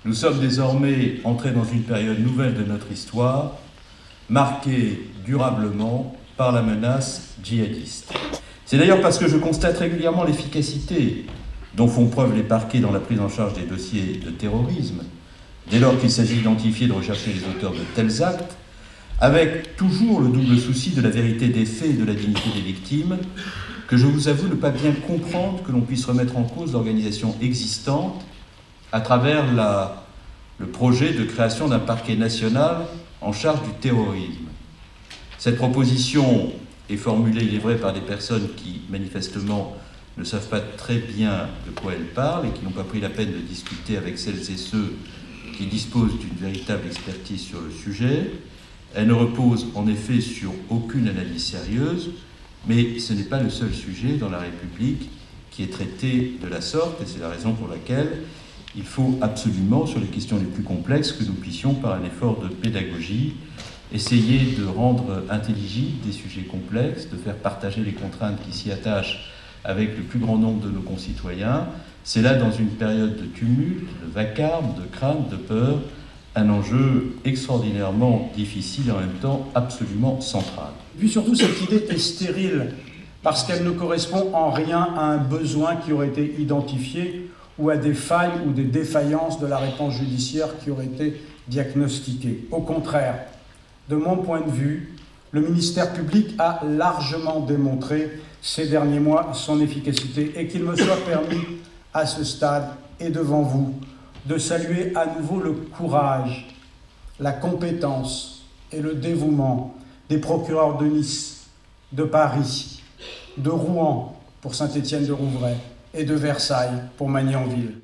Nous sommes désormais entrés dans une période nouvelle de notre histoire, marquée durablement par la menace djihadiste. C'est d'ailleurs parce que je constate régulièrement l'efficacité dont font preuve les parquets dans la prise en charge des dossiers de terrorisme, dès lors qu'il s'agit d'identifier et de rechercher les auteurs de tels actes, avec toujours le double souci de la vérité des faits et de la dignité des victimes, que je vous avoue ne pas bien comprendre que l'on puisse remettre en cause l'organisation existante à travers le projet de création d'un parquet national en charge du terrorisme. Cette proposition est formulée, il est vrai, par des personnes qui, manifestement, ne savent pas très bien de quoi elles parlent et qui n'ont pas pris la peine de discuter avec celles et ceux qui disposent d'une véritable expertise sur le sujet. Elle ne repose en effet sur aucune analyse sérieuse, mais ce n'est pas le seul sujet dans la République qui est traité de la sorte, et c'est la raison pour laquelle il faut absolument, sur les questions les plus complexes, que nous puissions, par un effort de pédagogie, essayer de rendre intelligibles des sujets complexes, de faire partager les contraintes qui s'y attachent avec le plus grand nombre de nos concitoyens. C'est là, dans une période de tumulte, de vacarme, de crainte, de peur, un enjeu extraordinairement difficile et en même temps absolument central. Puis surtout, cette idée est stérile parce qu'elle ne correspond en rien à un besoin qui aurait été identifié ou à des failles ou des défaillances de la réponse judiciaire qui auraient été diagnostiquées. Au contraire, de mon point de vue, le ministère public a largement démontré ces derniers mois son efficacité et qu'il me soit permis à ce stade et devant vous de saluer à nouveau le courage, la compétence et le dévouement des procureurs de Nice, de Paris, de Rouen pour Saint-Étienne-de-Rouvray et de Versailles pour Magnanville.